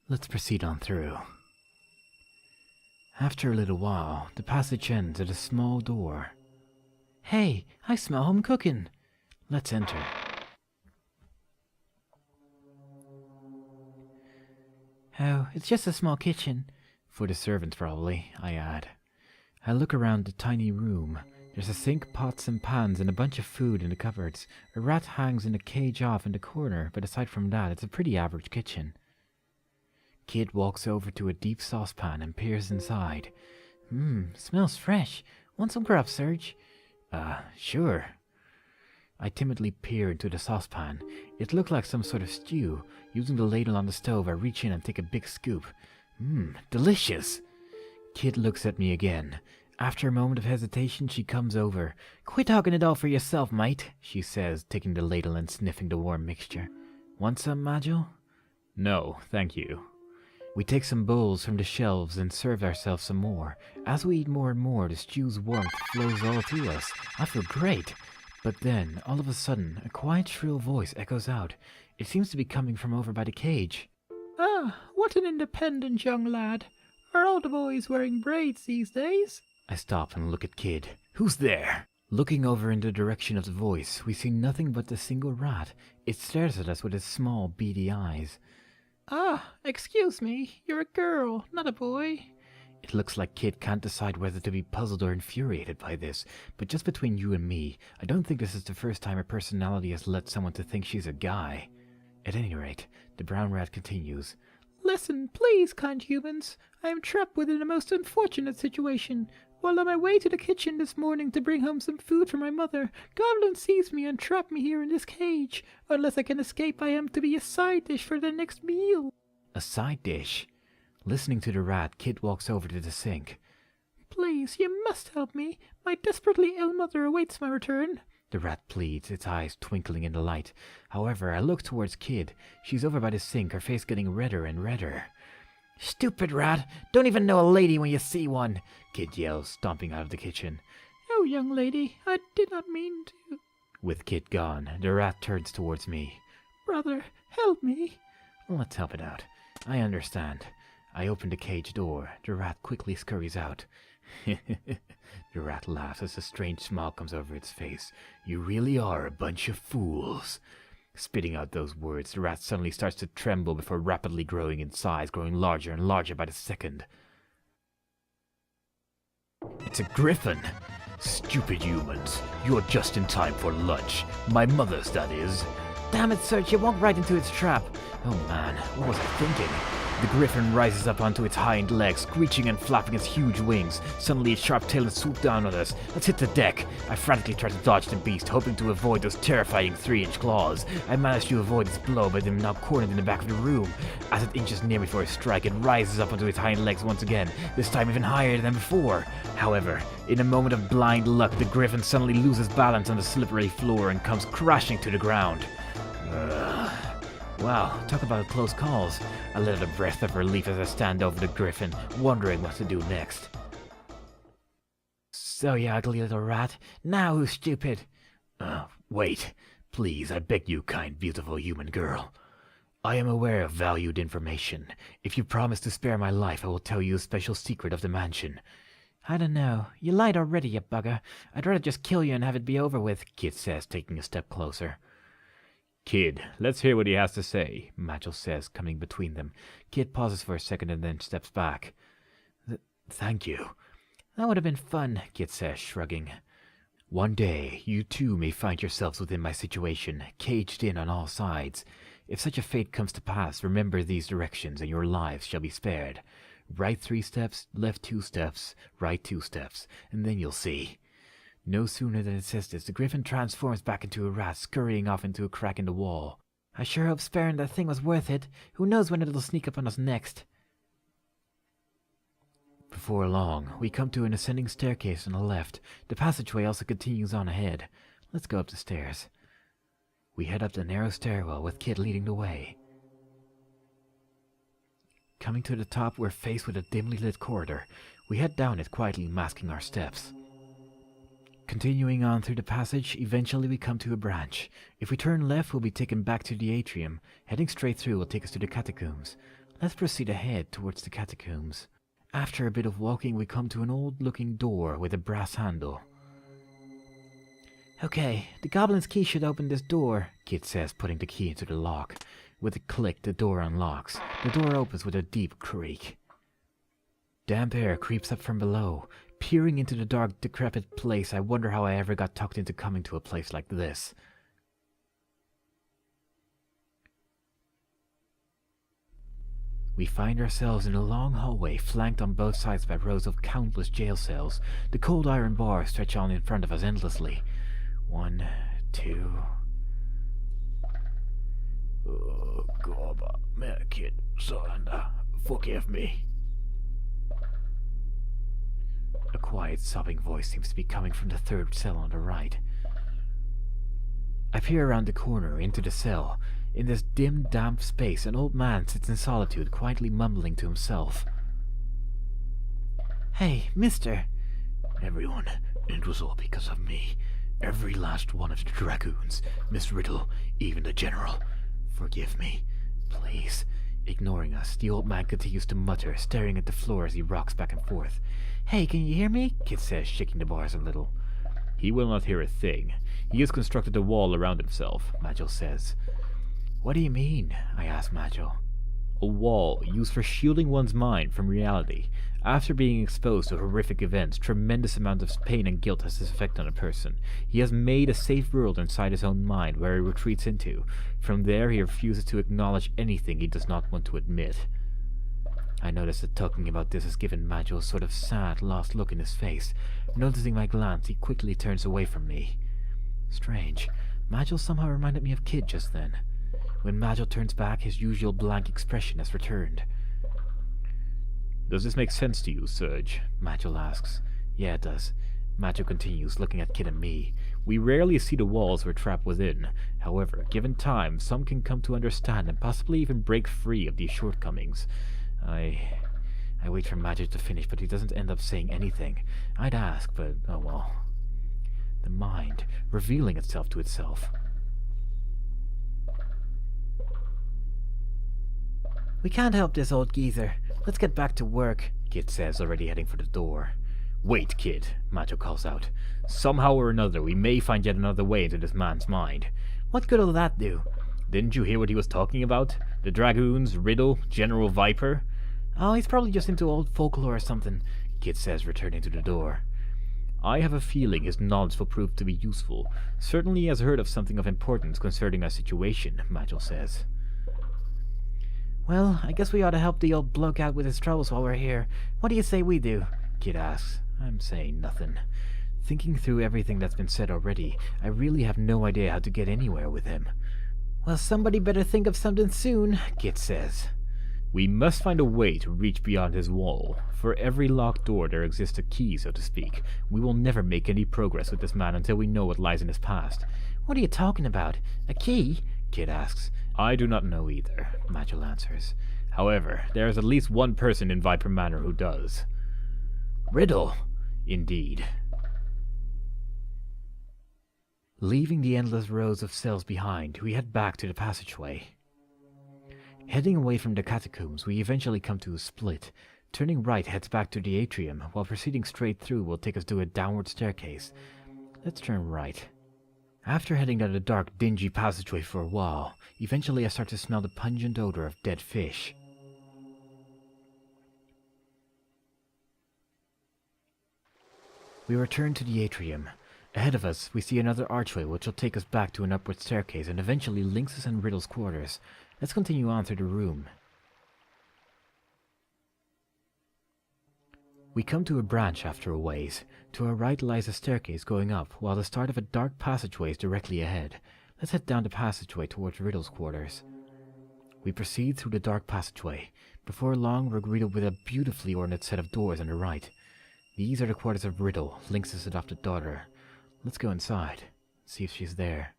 Let's proceed on through. After a little while, the passage ends at a small door. Hey, I smell home cooking. Let's enter. Oh, it's just a small kitchen. For the servants, probably, I add. I look around the tiny room. There's a sink, pots and pans, and a bunch of food in the cupboards. A rat hangs in a cage off in the corner, but aside from that, it's a pretty average kitchen. Kid walks over to a deep saucepan and peers inside. Smells fresh. Want some grub, Serge? Sure. I timidly peer into the saucepan. It looked like some sort of stew. Using the ladle on the stove, I reach in and take a big scoop. Delicious! Kid looks at me again. After a moment of hesitation, she comes over. Quit hogging it all for yourself, mate, she says, taking the ladle and sniffing the warm mixture. Want some, Majel? No, thank you. We take some bowls from the shelves and serve ourselves some more. As we eat more and more, the stew's warmth flows all through us. I feel great. But then, all of a sudden, a quiet, shrill voice echoes out. It seems to be coming from over by the cage. Ah, what an independent young lad. Are all the boys wearing braids these days? I stop and look at Kid. Who's there? Looking over in the direction of the voice, we see nothing but the single rat. It stares at us with its small, beady eyes. Ah, excuse me, you're a girl, not a boy. It looks like Kid can't decide whether to be puzzled or infuriated by this, but just between you and me, I don't think this is the first time her personality has led someone to think she's a guy. At any rate, the brown rat continues. Listen, please, kind humans. I am trapped within a most unfortunate situation. While on my way to the kitchen this morning to bring home some food for my mother, Goblin seized me and trapped me here in this cage. Unless I can escape, I am to be a side dish for their next meal. A side dish? Listening to the rat, Kid walks over to the sink. Please, you must help me. My desperately ill mother awaits my return. The rat pleads, its eyes twinkling in the light. However, I look towards Kid. She's over by the sink, her face getting redder and redder. Stupid rat! Don't even know a lady when you see one! Kid yells, stomping out of the kitchen. Oh, young lady, I did not mean to. With Kid gone, the rat turns towards me. Brother, help me. Let's help it out. I understand. I open the cage door. The rat quickly scurries out. The rat laughs as a strange smile comes over its face. You really are a bunch of fools. Spitting out those words, the rat suddenly starts to tremble before rapidly growing in size, growing larger and larger by the second. It's a griffin! Stupid humans. You're just in time for lunch. My mother's, that is. Damn it, Serge, you walked right into its trap. Oh man, what was I thinking? The griffin rises up onto its hind legs, screeching and flapping its huge wings. Suddenly its sharp tail swoops down on us. Let's hit the deck. I frantically try to dodge the beast, hoping to avoid those terrifying 3-inch claws. I manage to avoid its blow, but am now cornered in the back of the room. As it inches near me for a strike, it rises up onto its hind legs once again, this time even higher than before. However, in a moment of blind luck, the griffin suddenly loses balance on the slippery floor and comes crashing to the ground. Wow, talk about close calls. I let out a breath of relief as I stand over the griffin, wondering what to do next. So you ugly little rat, now who's stupid? Wait, please, I beg you, kind, beautiful human girl. I am aware of valued information. If you promise to spare my life, I will tell you a special secret of the mansion. I don't know. You lied already, you bugger. I'd rather just kill you and have it be over with, Kid says, taking a step closer. Kid, let's hear what he has to say, Majel says, coming between them. Kid pauses for a second and then steps back. Thank you. That would have been fun, Kid says, shrugging. One day, you too may find yourselves within my situation, caged in on all sides. If such a fate comes to pass, remember these directions and your lives shall be spared. Right 3 steps, left 2 steps, right 2 steps, and then you'll see. No sooner than it says this, the griffin transforms back into a rat, scurrying off into a crack in the wall. I sure hope sparing that thing was worth it. Who knows when it'll sneak up on us next? Before long, we come to an ascending staircase on the left. The passageway also continues on ahead. Let's go up the stairs. We head up the narrow stairwell with Kid leading the way. Coming to the top, we're faced with a dimly lit corridor. We head down it, quietly masking our steps. Continuing on through the passage, eventually we come to a branch. If we turn left, we'll be taken back to the atrium. Heading straight through will take us to the catacombs. Let's proceed ahead towards the catacombs. After a bit of walking, we come to an old-looking door with a brass handle. Okay, the goblin's key should open this door, Kit says, putting the key into the lock. With a click, the door unlocks. The door opens with a deep creak. Damp air creeps up from below. Peering into the dark, decrepit place, I wonder how I ever got tucked into coming to a place like this. We find ourselves in a long hallway flanked on both sides by rows of countless jail cells. The cold iron bars stretch on in front of us endlessly. 1, 2... Oh, God, kid, son, forgive me. A quiet, sobbing voice seems to be coming from the third cell on the right. I peer around the corner into the cell. In this dim, damp space, an old man sits in solitude, quietly mumbling to himself. Hey, mister. Everyone, it was all because of me. Every last one of the dragoons, Miss Riddle, even the general. Forgive me, please. Ignoring us, the old man continues to mutter, staring at the floor as he rocks back and forth. Hey, can you hear me? Kit says, shaking the bars a little. He will not hear a thing. He has constructed a wall around himself, Magil says. What do you mean? I ask Magil. A wall used for shielding one's mind from reality. After being exposed to horrific events, tremendous amount of pain and guilt has this effect on a person. He has made a safe world inside his own mind where he retreats into. From there, he refuses to acknowledge anything he does not want to admit. I notice that talking about this has given Magil a sort of sad, lost look in his face. Noticing my glance, he quickly turns away from me. Strange. Magil somehow reminded me of Kid just then. When Magil turns back, his usual blank expression has returned. Does this make sense to you, Serge? Magil asks. Yeah, it does. Magil continues, looking at Kid and me. We rarely see the walls we're trapped within. However, given time, some can come to understand and possibly even break free of these shortcomings. I wait for Magil to finish, but he doesn't end up saying anything. I'd ask, but oh well. The mind, revealing itself to itself. We can't help this old geezer. Let's get back to work, Kid says, already heading for the door. Wait, Kid, Magil calls out. Somehow or another, we may find yet another way into this man's mind. What good will that do? Didn't you hear what he was talking about? The dragoons, Riddle, General Viper? Oh, he's probably just into old folklore or something, Kid says, returning to the door. I have a feeling his knowledge will prove to be useful. Certainly he has heard of something of importance concerning our situation, Magil says. Well, I guess we ought to help the old bloke out with his troubles while we're here. What do you say we do? Kid asks. I'm saying nothing. Thinking through everything that's been said already, I really have no idea how to get anywhere with him. Well, somebody better think of something soon, Kid says. We must find a way to reach beyond his wall. For every locked door there exists a key, so to speak. We will never make any progress with this man until we know what lies in his past. What are you talking about? A key? Kid asks. I do not know either, Magil answers. However, there is at least one person in Viper Manor who does. Riddle! Indeed. Leaving the endless rows of cells behind, we head back to the passageway. Heading away from the catacombs, we eventually come to a split. Turning right heads back to the atrium, while proceeding straight through will take us to a downward staircase. Let's turn right. After heading down the dark, dingy passageway for a while, eventually I start to smell the pungent odor of dead fish. We return to the atrium. Ahead of us, we see another archway which will take us back to an upward staircase and eventually links us in Riddle's quarters. Let's continue on through the room. We come to a branch after a ways. To our right lies a staircase going up, while the start of a dark passageway is directly ahead. Let's head down the passageway towards Riddle's quarters. We proceed through the dark passageway. Before long, we're greeted with a beautifully ornate set of doors on the right. These are the quarters of Riddle, Lynx's adopted daughter. Let's go inside, see if she's there.